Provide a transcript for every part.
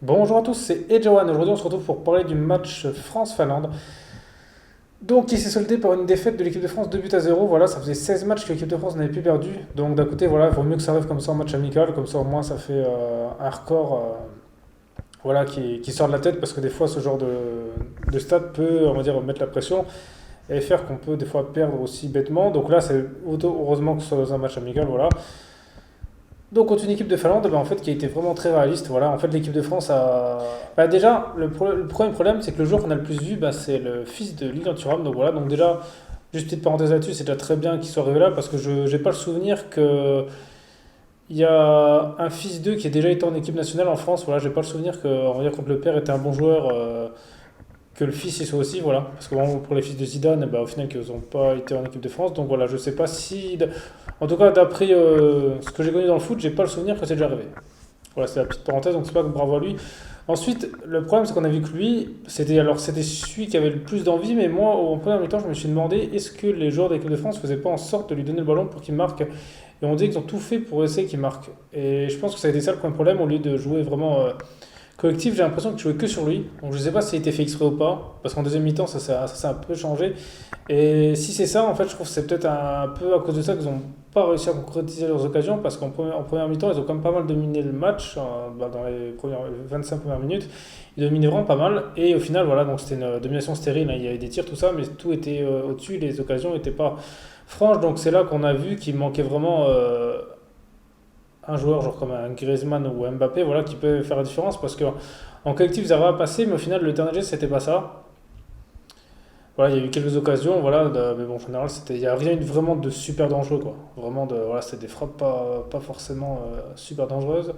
Bonjour à tous, c'est Edjawan. Aujourd'hui, on se retrouve pour parler du match France-Finlande. Donc, qui s'est soldé par une défaite de l'équipe de France 2 buts à 0. Voilà, ça faisait 16 matchs que l'équipe de France n'avait plus perdu. Donc, d'un côté, voilà, il vaut mieux que ça arrive comme ça en match amical. Comme ça, au moins, ça fait un record voilà, qui sort de la tête. Parce que des fois, ce genre de stade peut, on va dire, mettre la pression et faire qu'on peut des fois perdre aussi bêtement. Donc là, c'est heureusement que ce soit dans un match amical. Voilà. Donc contre une équipe de Finlande, en fait, qui a été vraiment très réaliste. Voilà, en fait, l'équipe de France a. Déjà, le premier problème, c'est que le joueur qu'on a le plus vu, c'est le fils de Lilian Thuram. Donc voilà, donc déjà, juste petite parenthèse là-dessus, c'est déjà très bien qu'il soit arrivé là parce que je n'ai pas le souvenir que il y a un fils d'eux qui a déjà été en équipe nationale en France. Voilà, j'ai pas le souvenir que, on va dire, quand le père était un bon joueur, que le fils y soit aussi. Voilà, parce que vraiment, pour les fils de Zidane, au final, qu'ils n'ont pas été en équipe de France. Donc voilà, je sais pas si, en tout cas, d'après ce que j'ai connu dans le foot, j'ai pas le souvenir que c'est déjà arrivé. Voilà, c'est la petite parenthèse, donc c'est pas que bravo à lui. Ensuite, le problème, c'est qu'on a vu que lui, c'était celui qui avait le plus d'envie, mais moi, en première mi-temps, je me suis demandé est-ce que les joueurs de l'équipe de France faisaient pas en sorte de lui donner le ballon pour qu'il marque. Et on dit qu'ils ont tout fait pour essayer qu'il marque. Et je pense que ça a été ça le premier problème, au lieu de jouer vraiment collectif, j'ai l'impression que je jouais que sur lui. Donc je sais pas si ça a été fait exprès ou pas, parce qu'en deuxième mi-temps, ça s'est un peu changé. Et si c'est ça, en fait, je trouve que c'est peut-être un peu à cause de ça qu'ils n'ont pas réussi à concrétiser leurs occasions, parce en première mi-temps, ils ont quand même pas mal dominé le match, dans les 25 premières minutes. Ils dominaient vraiment pas mal, et au final, voilà, donc c'était une domination stérile, hein. Il y avait des tirs, tout ça, mais tout était au-dessus, les occasions n'étaient pas franches, donc c'est là qu'on a vu qu'il manquait vraiment un joueur genre comme un Griezmann ou un Mbappé, voilà, qui peut faire la différence, parce que en collectif, ils arrivaient à passer, mais au final, le dernier geste, c'était pas ça. Voilà, il y a eu quelques occasions, voilà, mais bon, en général, il n'y a rien eu vraiment de super dangereux, quoi. Vraiment, voilà, c'était des frappes pas forcément super dangereuses.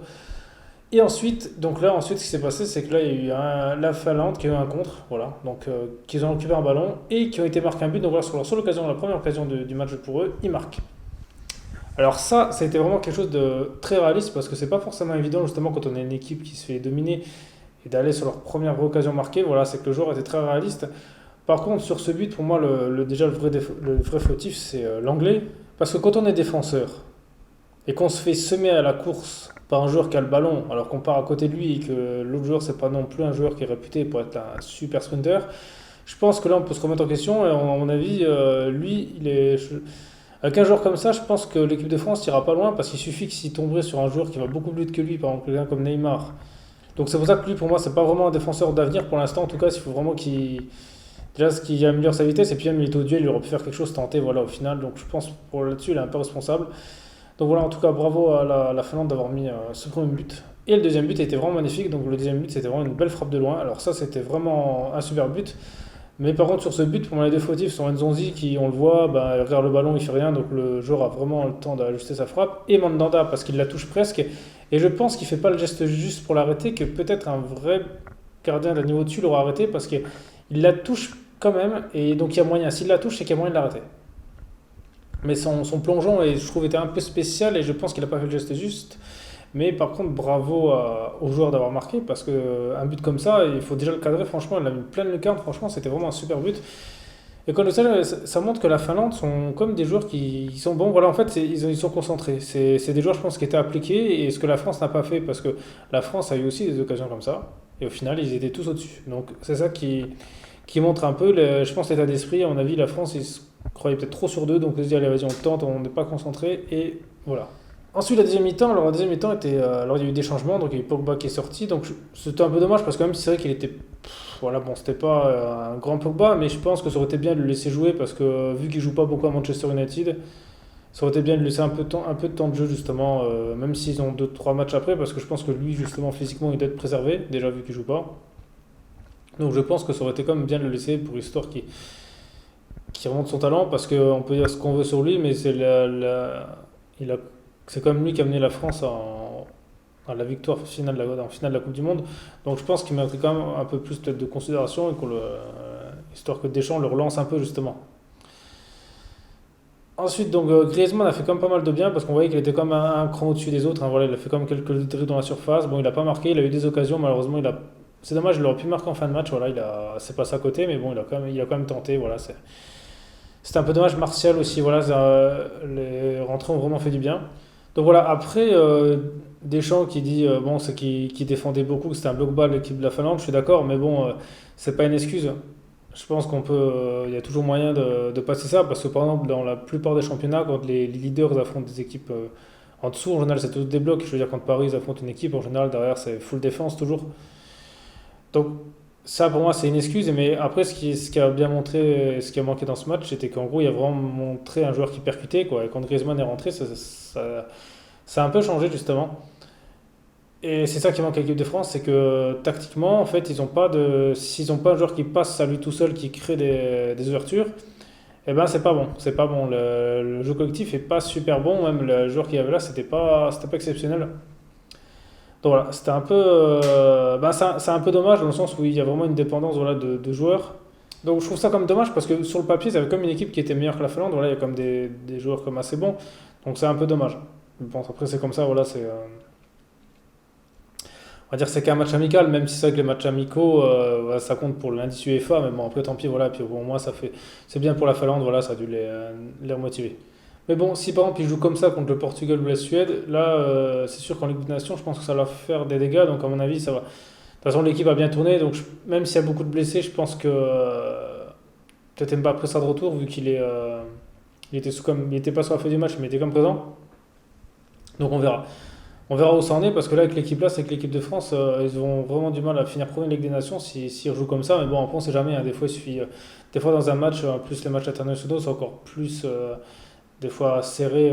Et ensuite, donc là, ensuite, ce qui s'est passé, c'est que là, il y a eu la Finlande qui a eu un contre, voilà, donc qu'ils ont occupé un ballon et qui ont été marqués un but. Donc voilà, sur leur seule occasion, la première occasion du match pour eux, ils marquent. Alors ça a été vraiment quelque chose de très réaliste parce que c'est pas forcément évident, justement, quand on est une équipe qui se fait dominer et d'aller sur leur première occasion marquée. Voilà, c'est que le joueur était très réaliste. Par contre, sur ce but, pour moi, déjà le vrai fautif, c'est l'anglais. Parce que quand on est défenseur et qu'on se fait semer à la course par un joueur qui a le ballon, alors qu'on part à côté de lui et que l'autre joueur, c'est pas non plus un joueur qui est réputé pour être un super sprinter, je pense que là, on peut se remettre en question. Et à mon avis, lui, avec un joueur comme ça, je pense que l'équipe de France n'ira pas loin parce qu'il suffit que s'il tomberait sur un joueur qui va beaucoup plus vite que lui, par exemple quelqu'un comme Neymar. Donc c'est pour ça que lui, pour moi, c'est pas vraiment un défenseur d'avenir pour l'instant. En tout cas, il faut vraiment qu'il déjà, ce qui améliore sa vitesse, et puis même il est au duel, il aurait pu faire quelque chose, tenter, voilà, au final. Donc je pense pour là-dessus, il est un peu responsable. Donc voilà, en tout cas, bravo à la Finlande d'avoir mis ce premier but. Et le deuxième but a été vraiment magnifique. Donc le deuxième but, c'était vraiment une belle frappe de loin. Alors ça, c'était vraiment un super but. Mais par contre, sur ce but, pour moi, les deux fautifs sont Nzonzi qui, on le voit, il regarde le ballon, il fait rien. Donc le joueur a vraiment le temps d'ajuster sa frappe. Et Mandanda, parce qu'il la touche presque. Et je pense qu'il fait pas le geste juste pour l'arrêter, que peut-être un vrai gardien d'un niveau dessus l'aura arrêté parce qu'il la touche quand même. Et donc il y a moyen. S'il la touche, c'est qu'il y a moyen de l'arrêter. Mais son plongeon, je trouve, était un peu spécial et je pense qu'il n'a pas fait le geste juste. Mais par contre, bravo au joueur d'avoir marqué parce qu'un but comme ça, il faut déjà le cadrer. Franchement, il a mis plein de lucarne. Franchement, c'était vraiment un super but. Et comme ça montre que la Finlande sont comme des joueurs qui sont bons. Voilà, en fait, ils sont concentrés. C'est des joueurs, je pense, qui étaient appliqués et ce que la France n'a pas fait parce que la France a eu aussi des occasions comme ça. Et au final, ils étaient tous au-dessus. Donc, c'est ça qui montre un peu, je pense, l'état d'esprit. À mon avis, la France, ils se croyaient peut-être trop sur deux. Donc, ils se disent, allez, vas-y, on tente, on n'est pas concentré. Et voilà. Ensuite, la deuxième mi-temps, alors la deuxième mi-temps était. Alors, il y a eu des changements, donc il y a eu Pogba qui est sorti. Donc, c'était un peu dommage parce que même si c'est vrai qu'il était. Voilà, bon, c'était pas un grand Pogba, mais je pense que ça aurait été bien de le laisser jouer parce que vu qu'il joue pas beaucoup à Manchester United, ça aurait été bien de lui laisser un peu de temps de jeu justement, même s'ils ont deux trois matchs après, parce que je pense que lui, justement, physiquement, il doit être préservé, déjà vu qu'il joue pas. Donc, je pense que ça aurait été quand même bien de le laisser pour l'histoire qui remonte son talent parce qu'on peut dire ce qu'on veut sur lui, mais il a, c'est quand même lui qui a mené la France à la victoire finale en finale de la Coupe du Monde. Donc je pense qu'il mériterait quand même un peu plus peut-être de considération et histoire que Deschamps le relance un peu justement. Ensuite, donc Griezmann a fait quand même pas mal de bien parce qu'on voyait qu'il était comme un cran au-dessus des autres, hein. Voilà, il a fait quand même quelques dribbles dans la surface. Bon, il a pas marqué, il a eu des occasions, malheureusement, c'est dommage, il aurait pu marquer en fin de match. Voilà, c'est passé à côté, mais bon, il a quand même tenté. Voilà, c'était un peu dommage. Martial aussi, voilà, les rentrées ont vraiment fait du bien. Donc voilà, après, Deschamps qui dit bon, c'est qui défendait beaucoup, que c'était un bloc bas l'équipe de la Finlande, je suis d'accord, mais bon, c'est pas une excuse. Je pense qu'on peut, il y a toujours moyen de passer ça, parce que par exemple, dans la plupart des championnats, quand les leaders affrontent des équipes en dessous, en général, c'est tous des blocs. Je veux dire, quand Paris ils affrontent une équipe, en général, derrière, c'est full défense toujours. Donc, ça, pour moi, c'est une excuse, mais après, ce qui a bien montré, ce qui a manqué dans ce match, c'était qu'en gros, il y a vraiment montré un joueur qui percutait, quoi. Et quand Griezmann est rentré, ça a un peu changé, justement. Et c'est ça qui manque à l'équipe de France, c'est que tactiquement, en fait, s'ils n'ont pas un joueur qui passe à lui tout seul, qui crée des ouvertures, eh ben c'est pas bon. C'est pas bon. Le jeu collectif est pas super bon. Même le joueur qu'il y avait là, c'était pas exceptionnel. Donc voilà, c'était un peu, c'est un peu dommage dans le sens où il y a vraiment une dépendance voilà, de joueurs. Donc je trouve ça comme dommage parce que sur le papier, il y avait comme une équipe qui était meilleure que la Finlande. Voilà, il y a comme des joueurs comme assez bons. Donc c'est un peu dommage. Bon, après c'est comme ça, voilà, on va dire que c'est qu'un match amical, même si c'est vrai que les matchs amicaux, voilà, ça compte pour l'indice UEFA, mais bon, après tant pis, voilà, puis au moins c'est bien pour la Finlande, voilà, ça a dû les remotiver. Mais bon, si par exemple ils jouent comme ça contre le Portugal ou la Suède, là, c'est sûr qu'en Ligue des Nations, je pense que ça va leur faire des dégâts, donc à mon avis, ça va. De toute façon, l'équipe a bien tourné, donc même s'il y a beaucoup de blessés, je pense que peut-être Mbappé sera de retour, vu il était il était pas sur la feuille du match, mais il était comme présent, donc on verra. On verra où ça en est parce que là, avec l'équipe là, c'est que l'équipe de France, ils ont vraiment du mal à finir premier de Ligue des Nations s'ils rejouent comme ça. Mais bon, après, on sait jamais, hein. Des fois, il suffit. Des fois, dans un match, plus les matchs internationaux, c'est encore plus des fois serré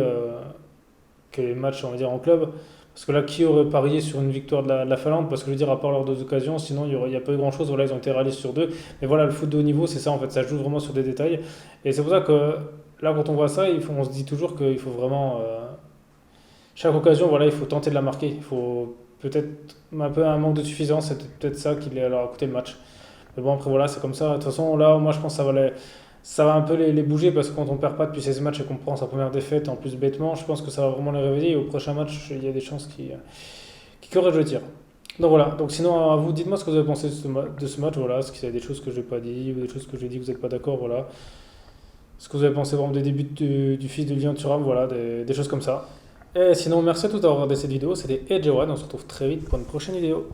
que les matchs, on va dire, en club. Parce que là, qui aurait parié sur une victoire de la Finlande? Parce que je veux dire, à part leurs deux occasions, sinon, il y a pas eu grand-chose. Voilà, ils ont été réalistes sur deux. Mais voilà, le foot de haut niveau, c'est ça en fait. Ça joue vraiment sur des détails. Et c'est pour ça que là, quand on voit ça, on se dit toujours qu'il faut vraiment. Chaque occasion, voilà, il faut tenter de la marquer. Il faut peut-être un peu un manque de suffisance, c'est peut-être ça qui leur a coûté le match. Mais bon, après voilà, c'est comme ça. De toute façon, là, moi je pense que ça va un peu les bouger parce que quand on perd pas depuis 16 matchs et qu'on prend sa première défaite, en plus bêtement, je pense que ça va vraiment les réveiller. Et au prochain match, il y a des chances qui corrigent le tir. Donc voilà, donc sinon à vous, dites-moi ce que vous avez pensé de ce match, voilà, est-ce qu'il y a des choses que je n'ai pas dit, ou des choses que j'ai dit que vous n'êtes pas d'accord, voilà. Ce que vous avez pensé vraiment des débuts du fils de Lilian Thuram, voilà, des choses comme ça. Et sinon, merci à tous d'avoir regardé cette vidéo. C'était Edge One. On se retrouve très vite pour une prochaine vidéo.